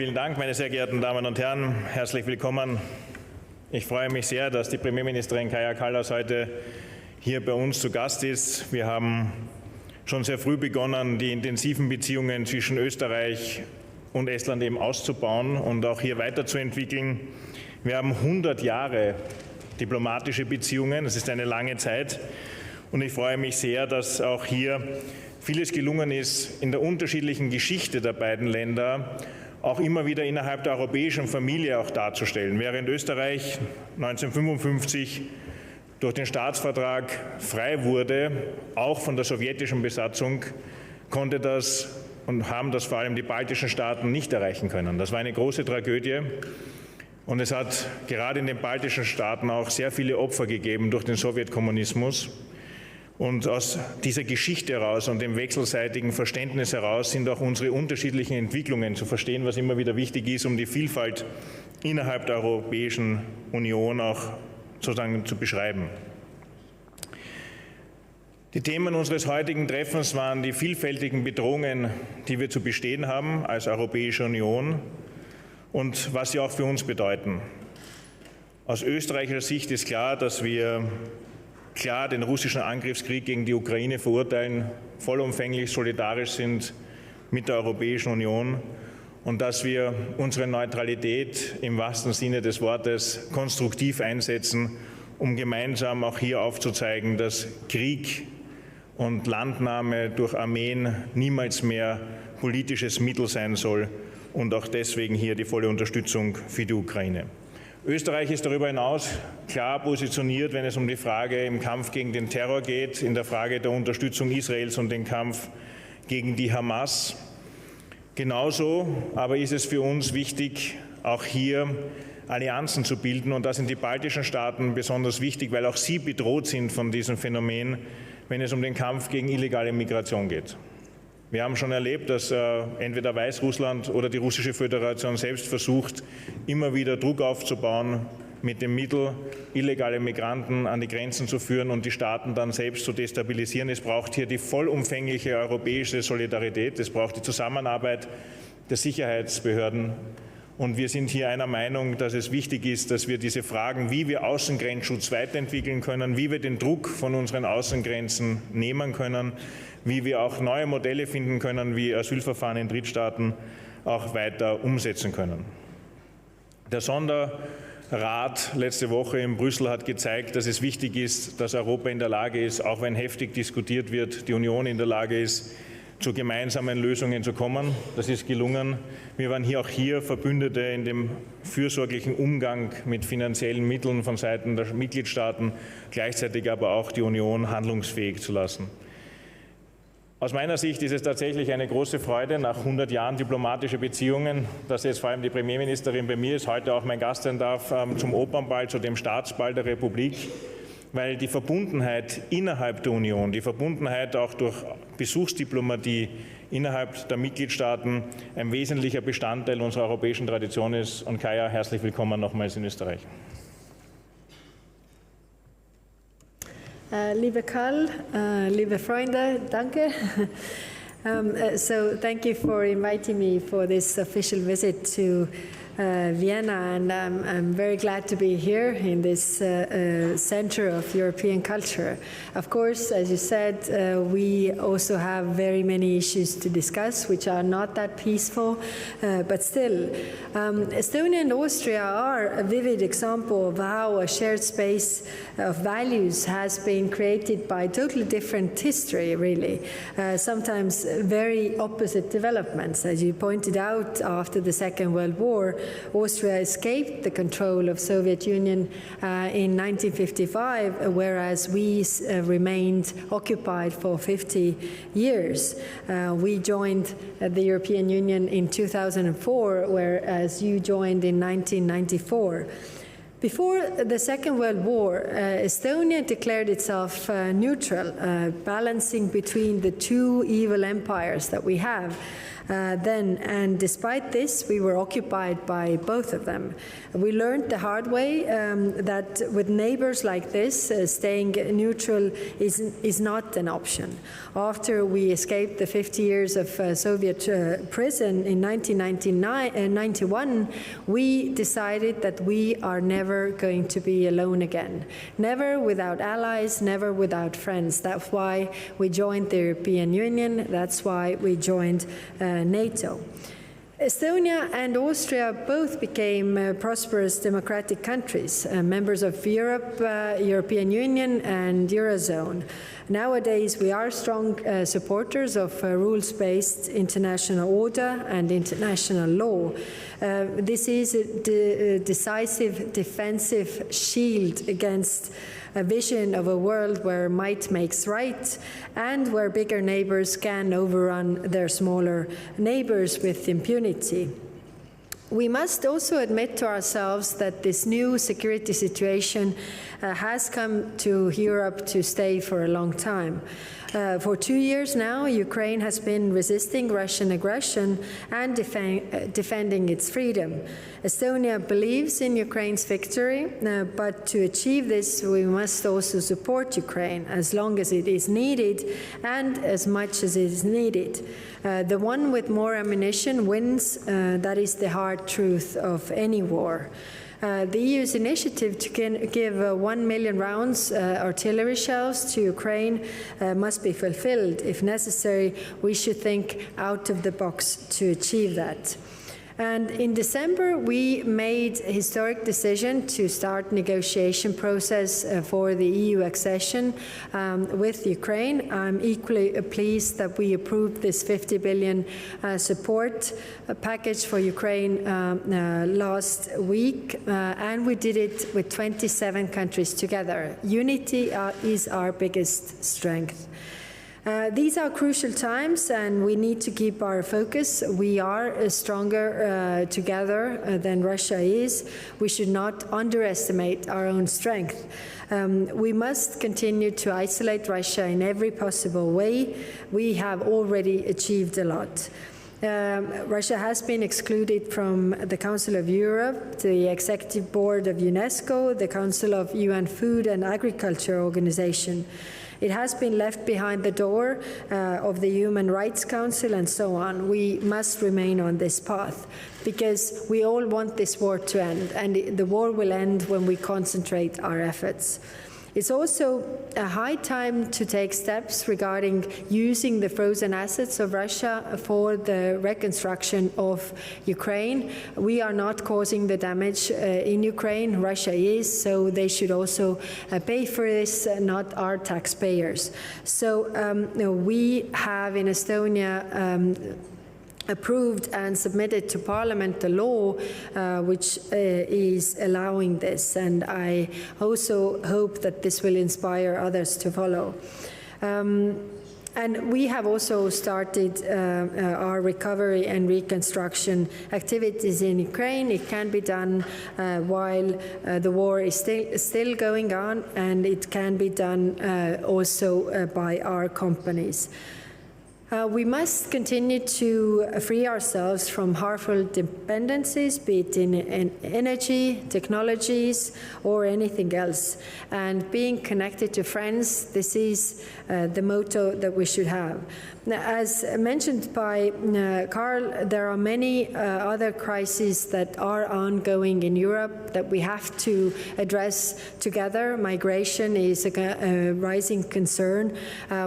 Vielen Dank, meine sehr geehrten Damen und Herren. Herzlich willkommen. Ich freue mich sehr, dass die Premierministerin Kallas heute hier bei uns zu Gast ist. Wir haben schon sehr früh begonnen, die intensiven Beziehungen zwischen Österreich und Estland eben auszubauen und auch hier weiterzuentwickeln. Wir haben 100 Jahre diplomatische Beziehungen. Das ist eine lange Zeit. Und ich freue mich sehr, dass auch hier vieles gelungen ist, in der unterschiedlichen Geschichte der beiden Länder auch immer wieder innerhalb der europäischen Familie auch darzustellen. Während Österreich 1955 durch den Staatsvertrag frei wurde, auch von der sowjetischen Besatzung, konnte das und haben das vor allem die baltischen Staaten nicht erreichen können. Das war eine große Tragödie. Und es hat gerade in den baltischen Staaten auch sehr viele Opfer gegeben durch den Sowjetkommunismus. Und aus dieser Geschichte heraus und dem wechselseitigen Verständnis heraus sind auch unsere unterschiedlichen Entwicklungen zu verstehen, was immer wieder wichtig ist, um die Vielfalt innerhalb der Europäischen Union auch sozusagen zu beschreiben. Die Themen unseres heutigen Treffens waren die vielfältigen Bedrohungen, die wir zu bestehen haben als Europäische Union und was sie auch für uns bedeuten. Aus österreichischer Sicht ist klar, dass wir den russischen Angriffskrieg gegen die Ukraine verurteilen, vollumfänglich solidarisch sind mit der Europäischen Union und dass wir unsere Neutralität im wahrsten Sinne des Wortes konstruktiv einsetzen, um gemeinsam auch hier aufzuzeigen, dass Krieg und Landnahme durch Armeen niemals mehr politisches Mittel sein soll und auch deswegen hier die volle Unterstützung für die Ukraine. Österreich ist darüber hinaus klar positioniert, wenn es um die Frage im Kampf gegen den Terror geht, in der Frage der Unterstützung Israels und den Kampf gegen die Hamas. Genauso aber ist es für uns wichtig, auch hier Allianzen zu bilden. Und da sind die baltischen Staaten besonders wichtig, weil auch sie bedroht sind von diesem Phänomen, wenn es um den Kampf gegen illegale Migration geht. Wir haben schon erlebt, dass entweder Weißrussland oder die Russische Föderation selbst versucht, immer wieder Druck aufzubauen, mit dem Mittel illegale Migranten an die Grenzen zu führen und die Staaten dann selbst zu destabilisieren. Es braucht hier die vollumfängliche europäische Solidarität. Es braucht die Zusammenarbeit der Sicherheitsbehörden. Und wir sind hier einer Meinung, dass es wichtig ist, dass wir diese Fragen, wie wir Außengrenzschutz weiterentwickeln können, wie wir den Druck von unseren Außengrenzen nehmen können, wie wir auch neue Modelle finden können, wie Asylverfahren in Drittstaaten auch weiter umsetzen können. Der Sonderrat letzte Woche in Brüssel hat gezeigt, dass es wichtig ist, dass Europa in der Lage ist, auch wenn heftig diskutiert wird, die Union in der Lage ist, zu gemeinsamen Lösungen zu kommen. Das ist gelungen. Wir waren auch hier Verbündete in dem fürsorglichen Umgang mit finanziellen Mitteln von Seiten der Mitgliedstaaten, gleichzeitig aber auch die Union handlungsfähig zu lassen. Aus meiner Sicht ist es tatsächlich eine große Freude, nach 100 Jahren diplomatische Beziehungen, dass jetzt vor allem die Premierministerin bei mir ist, heute auch mein Gast sein darf zum Opernball, zu dem Staatsball der Republik, weil die Verbundenheit innerhalb der Union, die Verbundenheit auch durch Besuchsdiplomatie innerhalb der Mitgliedstaaten ein wesentlicher Bestandteil unserer europäischen Tradition ist. Und Kaya, herzlich willkommen nochmals in Österreich. Liebe Karl, liebe Freunde, danke. So thank you for inviting me for this official visit to Vienna, and I'm very glad to be here in this center of European culture. Of course, as you said, we also have very many issues to discuss, which are not that peaceful, but still, Estonia and Austria are a vivid example of how a shared space of values has been created by totally different history, really, sometimes very opposite developments. As you pointed out, after the Second World War, Austria escaped the control of Soviet Union in 1955, whereas we remained occupied for 50 years. We joined the European Union in 2004, whereas you joined in 1994. Before the Second World War, Estonia declared itself neutral, balancing between the two evil empires that we have. then, and despite this, we were occupied by both of them. We learned the hard way that with neighbors like this, staying neutral is not an option. After we escaped the 50 years of Soviet prison in 1991, we decided that we are never going to be alone again. Never without allies, never without friends. That's why we joined the European Union. That's why we joined NATO. Estonia and Austria both became prosperous democratic countries, members of Europe, European Union and Eurozone. Nowadays, we are strong supporters of rules-based international order and international law. This is a decisive defensive shield against a vision of a world where might makes right and where bigger neighbors can overrun their smaller neighbors with impunity. We must also admit to ourselves that this new security situation has come to Europe to stay for a long time. For 2 years now, Ukraine has been resisting Russian aggression and defending its freedom. Estonia believes in Ukraine's victory, but to achieve this, we must also support Ukraine as long as it is needed and as much as it is needed. The one with more ammunition wins. That is the hard truth of any war. The EU's initiative to give 1 million rounds artillery shells to Ukraine must be fulfilled. If necessary, we should think out of the box to achieve that. And in December, we made a historic decision to start negotiation process for the EU accession with Ukraine. I'm equally pleased that we approved this 50 billion support package for Ukraine last week, and we did it with 27 countries together. Unity is our biggest strength. These are crucial times, and we need to keep our focus. We are stronger together than Russia is. We should not underestimate our own strength. We must continue to isolate Russia in every possible way. We have already achieved a lot. Russia has been excluded from the Council of Europe, the Executive Board of UNESCO, the Council of UN Food and Agriculture Organization. It has been left behind the door of the Human Rights Council and so on. We must remain on this path because we all want this war to end, and the war will end when we concentrate our efforts. It's also a high time to take steps regarding using the frozen assets of Russia for the reconstruction of Ukraine. We are not causing the damage in Ukraine. Russia is, so they should also pay for this, not our taxpayers. So we have in Estonia approved and submitted to Parliament the law which is allowing this, and I also hope that this will inspire others to follow. And we have also started our recovery and reconstruction activities in Ukraine. It can be done while the war is still going on, and it can be done also by our companies. We must continue to free ourselves from harmful dependencies, be it in energy, technologies, or anything else. And being connected to friends, this is the motto that we should have. As mentioned by Carl, there are many other crises that are ongoing in Europe that we have to address together. Migration is a rising concern.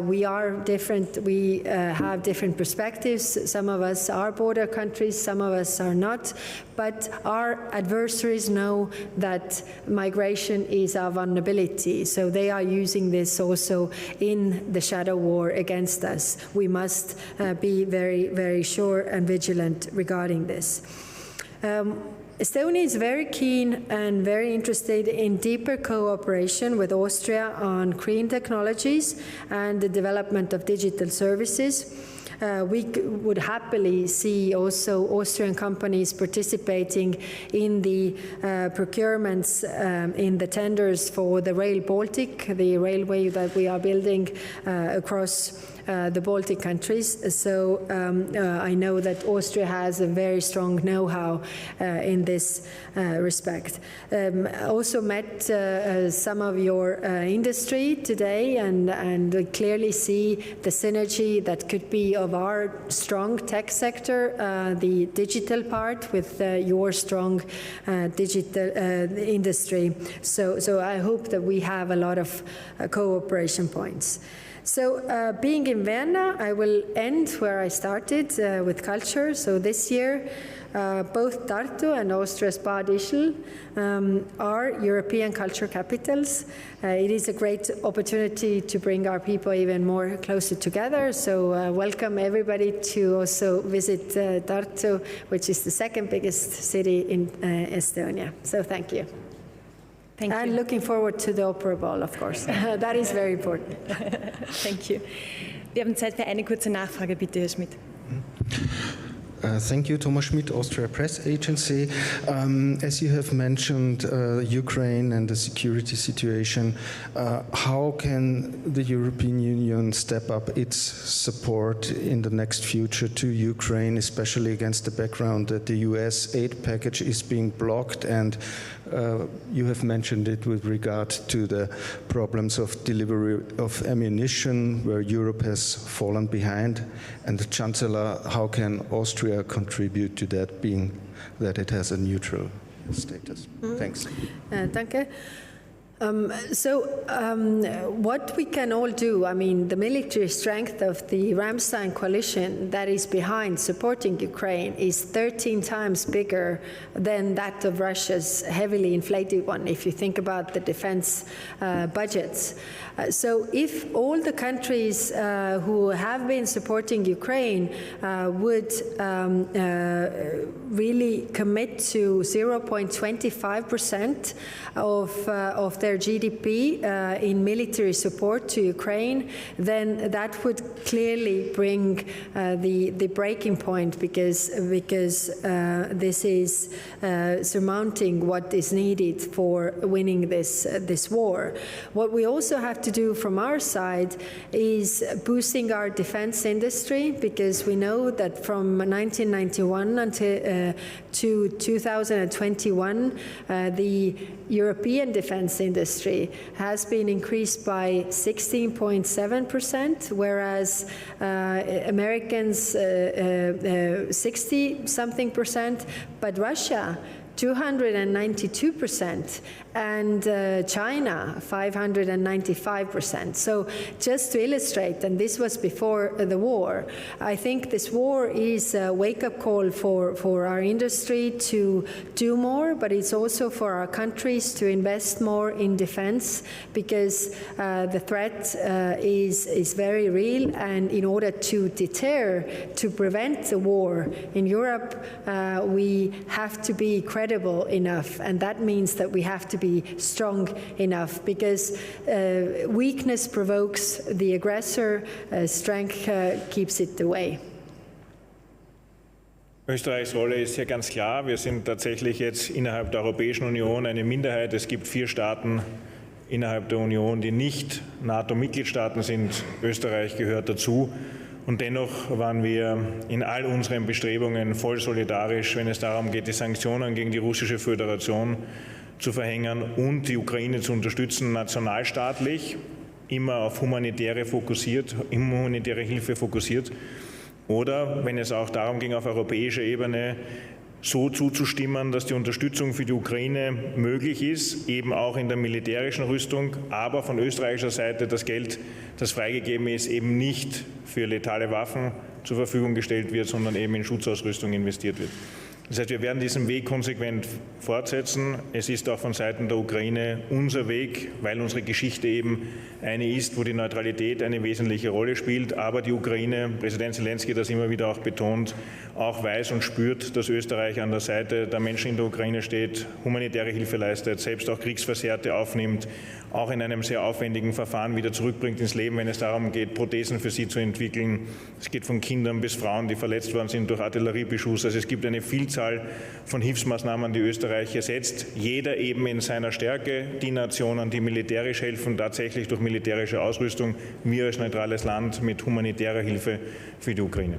We are different. We have different perspectives. Some of us are border countries, some of us are not. But our adversaries know that migration is our vulnerability. So they are using this also in the shadow war against us. We must be very, very sure and vigilant regarding this. Estonia is very keen and very interested in deeper cooperation with Austria on green technologies and the development of digital services. We would happily see also Austrian companies participating in the procurements in the tenders for the Rail Baltic, the railway that we are building across the Baltic countries. So I know that Austria has a very strong know-how in this respect. I also met some of your industry today and clearly see the synergy that could be of our strong tech sector, the digital part with your strong digital industry. So I hope that we have a lot of cooperation points. So being in Vienna, I will end where I started with culture. So this year, both Tartu and Austria's Bad Ischl are European culture capitals. It is a great opportunity to bring our people even more closer together. So welcome everybody to also visit Tartu, which is the second biggest city in Estonia. So thank you. Thank you. And looking forward to the Opera Ball, of course. That is very important. Thank you. Wir haben Zeit für eine kurze Nachfrage, bitte, Herr Schmidt. Thank you, Thomas Schmidt, Austria Press Agency. As you have mentioned Ukraine and the security situation, how can the European Union step up its support in the next future to Ukraine, especially against the background that the US aid package is being blocked, and you have mentioned it with regard to the problems of delivery of ammunition, where Europe has fallen behind, and the Chancellor, how can Austria contribute to that, being that it has a neutral status? Thanks. Danke. What we can all do, I mean, the military strength of the Ramstein coalition that is behind supporting Ukraine is 13 times bigger than that of Russia's heavily inflated one, if you think about the defense budgets. So if all the countries who have been supporting Ukraine would really commit to 0.25% of their GDP in military support to Ukraine, then that would clearly bring the breaking point, because this is surmounting what is needed for winning this war. What we also have to do from our side is boosting our defense industry, because we know that from 1991 until to 2021, the European defense industry has been increased by 16.7%, whereas Americans 60-something%, but Russia 292%, and China 595%. So just to illustrate, and this was before the war, I think this war is a wake-up call for our industry to do more, but it's also for our countries to invest more in defense, because the threat is very real, and in order to deter, to prevent the war in Europe, we have to be credible enough, and that means that we have to be strong enough, because weakness provokes the aggressor, strength keeps it away. Österreichs Rolle ist hier ganz klar. Wir sind tatsächlich jetzt innerhalb der Europäischen Union eine Minderheit. Es gibt 4 Staaten innerhalb der Union, die nicht NATO-Mitgliedstaaten sind. Österreich gehört dazu. Und dennoch waren wir in all unseren Bestrebungen voll solidarisch, wenn es darum geht, die Sanktionen gegen die Russische Föderation zu verhängen und die Ukraine zu unterstützen, nationalstaatlich, immer auf humanitäre Hilfe fokussiert. Oder wenn es auch darum ging, auf europäischer Ebene so zuzustimmen, dass die Unterstützung für die Ukraine möglich ist, eben auch in der militärischen Rüstung, aber von österreichischer Seite das Geld, das freigegeben ist, eben nicht für letale Waffen zur Verfügung gestellt wird, sondern eben in Schutzausrüstung investiert wird. Das heißt, wir werden diesen Weg konsequent fortsetzen. Es ist auch von Seiten der Ukraine unser Weg, weil unsere Geschichte eben eine ist, wo die Neutralität eine wesentliche Rolle spielt. Aber die Ukraine, Präsident Zelensky das immer wieder auch betont, auch weiß und spürt, dass Österreich an der Seite der Menschen in der Ukraine steht, humanitäre Hilfe leistet, selbst auch Kriegsversehrte aufnimmt, auch in einem sehr aufwendigen Verfahren wieder zurückbringt ins Leben, wenn es darum geht, Prothesen für sie zu entwickeln. Es geht von Kindern bis Frauen, die verletzt worden sind durch Artilleriebeschuss. Also es gibt eine Vielzahl Vielzahl von Hilfsmaßnahmen, die Österreich hier setzt. Jeder eben in seiner Stärke. Die Nationen, die militärisch helfen, tatsächlich durch militärische Ausrüstung. Wir als neutrales Land mit humanitärer Hilfe für die Ukraine.